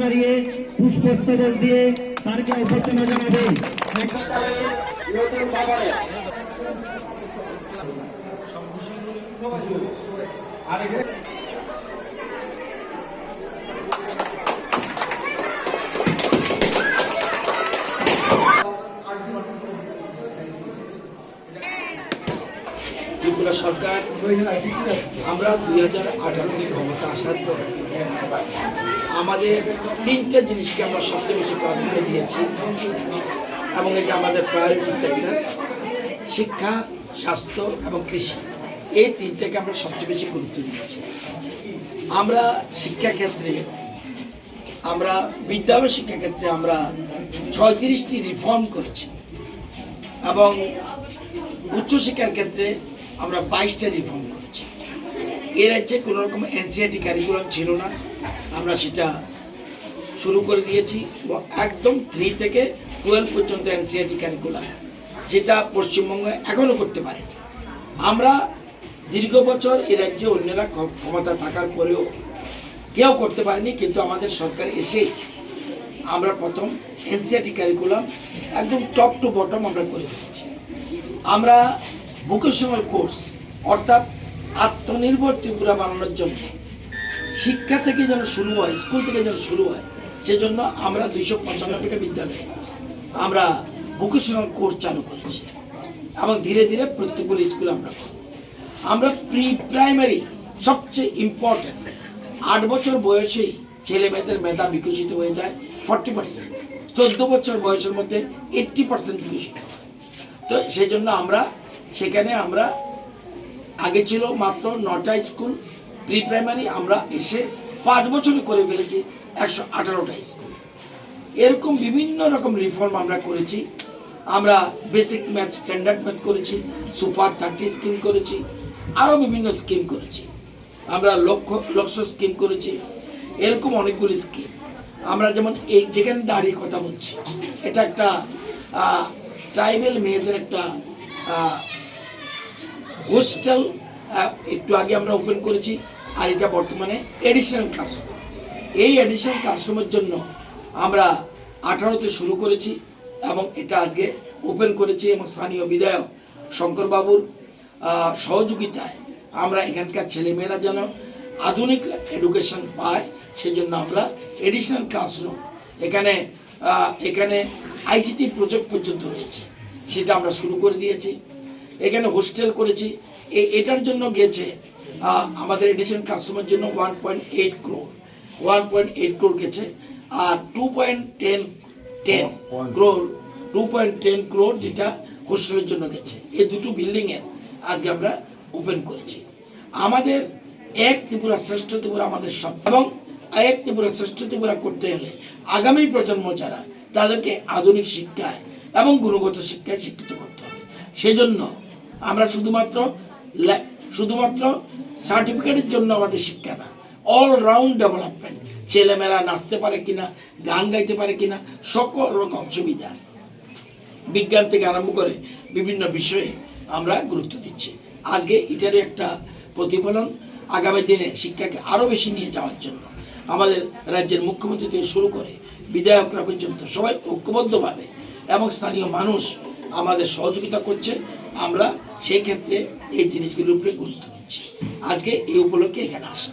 দাঁড়িয়ে পুষ্পস্তবক দিয়ে তারকে অভ্যর্থনা জানাবে। ত্রিপুরা সরকার আমরা 2018-তে ক্ষমতা আসার পর আমাদের তিনটা জিনিসকে আমরা সবচেয়ে বেশি প্রাধান্য দিয়েছি এবং এটা আমাদের প্রায়োরিটি সেক্টর। শিক্ষা, স্বাস্থ্য এবং কৃষি, এই তিনটাকে আমরা সবচেয়ে বেশি গুরুত্ব দিয়েছি। আমরা শিক্ষাক্ষেত্রে, আমরা বিদ্যালয় শিক্ষাক্ষেত্রে আমরা 36টি রিফর্ম করেছি এবং উচ্চশিক্ষার ক্ষেত্রে আমরা 22টা রিফর্ম করেছি। এর রাজ্যে কোনো রকম এনসিইআরটি কারিকুলাম ছিল না, আমরা সেটা শুরু করে দিয়েছি। একদম 3 থেকে 12 পর্যন্ত এনসিইআরটি কারিকুলাম, যেটা পশ্চিমবঙ্গে এখনও করতে পারেনি। আমরা দীর্ঘ বছর এ রাজ্যে অন্যরা ক্ষমতা থাকার পরেও কেউ করতে পারেনি, কিন্তু আমাদের সরকার এসে আমরা প্রথম এনসিইআরটি কারিকুলাম একদম টপ টু বটম আমরা করে ফেলেছি। আমরা ভোকেশনাল কোর্স অর্থাৎ আত্মনির্ভর ত্রিপুরা বানানোর জন্য শিক্ষা থেকে যেন শুরু হয়, স্কুল থেকে যেন শুরু হয়, সেজন্য আমরা 295টা বিদ্যালয়ে আমরা ভোকেশনাল কোর্স চালু করেছি এবং ধীরে ধীরে প্রত্যেকগুলো স্কুল আমরা করব। আমরা প্রি প্রাইমারি সবচেয়ে ইম্পর্ট্যান্ট, 8 বছর বয়সেই ছেলে মেয়েদের মেধা বিকশিত হয়ে যায় 40%, 14 বছর বয়সের মধ্যে 80% বিকশিত হয়। তো সেই জন্য আমরা সেখানে আমরা আগে ছিল মাত্র 9টা স্কুল প্রি প্রাইমারি, আমরা এসে 5 বছরে করে ফেলেছি 118টা স্কুল। এরকম বিভিন্ন রকম রিফর্ম আমরা করেছি। আমরা বেসিক ম্যাথ, স্ট্যান্ডার্ড ম্যাথ করেছি, সুপার 30 স্কিম করেছি, আরও বিভিন্ন স্কিম করেছি। আমরা লক্ষ্য স্কিম করেছি, এরকম অনেকগুলি স্কিম। আমরা যেমন এই যেখানে দাঁড়িয়ে কথা বলছি, এটা একটা ট্রাইবেল মেয়েদের একটা হোস্টেল একটু আগে আমরা ওপেন করেছি, আর এটা বর্তমানে এডিশনাল ক্লাসরুম। এই এডিশনাল ক্লাসরুমের জন্য আমরা 18তে শুরু করেছি এবং এটা আজকে ওপেন করেছি এবং স্থানীয় বিধায়ক শঙ্করবাবুর সহযোগিতায় আমরা এখানকার ছেলেমেয়েরা যেন আধুনিক এডুকেশন পায়, সেজন্য আমরা এডিশনাল ক্লাসরুম এখানে আইসিটি প্রজেক্ট পর্যন্ত রয়েছে, সেটা আমরা শুরু করে দিয়েছি। এখানে হোস্টেল করেছি, এটার জন্য গেছে আমাদের এডিশনাল ক্লাসরুমের জন্য 1.8 crore গেছে, আর 2.10 crore যেটা হোস্টেলের জন্য গেছে। এই দুটো বিল্ডিংয়ের আজকে আমরা ওপেন করেছি। আমাদের এক ত্রিপুরা শ্রেষ্ঠ ত্রিপুরা আমাদের সব, এবং এক ত্রিপুরা শ্রেষ্ঠ ত্রিপুরা করতে হলে আগামী প্রজন্ম যারা, তাদেরকে আধুনিক শিক্ষায় এবং গুণগত শিক্ষায় শিক্ষিত করতে হবে। সেজন্য আমরা শুধুমাত্র সার্টিফিকেটের জন্য আমাদের শিক্ষা না, অলরাউন্ড ডেভেলপমেন্ট, ছেলেমেয়েরা নাচতে পারে কিনা, গান গাইতে পারে কিনা, সকল রকম সুবিধা, বিজ্ঞান থেকে আরম্ভ করে বিভিন্ন বিষয়ে আমরা গুরুত্ব দিচ্ছি। আজকে এটারই একটা প্রতিফলন। আগামী দিনে শিক্ষাকে আরও বেশি নিয়ে যাওয়ার জন্য আমাদের রাজ্যের মুখ্যমন্ত্রী থেকে শুরু করে বিধায়করা পর্যন্ত সবাই ঐক্যবদ্ধভাবে এবং স্থানীয় মানুষ আমাদের সহযোগিতা করছে। আমরা সেই ক্ষেত্রে এই জিনিসগুলোর উপরে গুরুত্ব দিচ্ছি। আজকে এই উপলক্ষে এখানে আসা।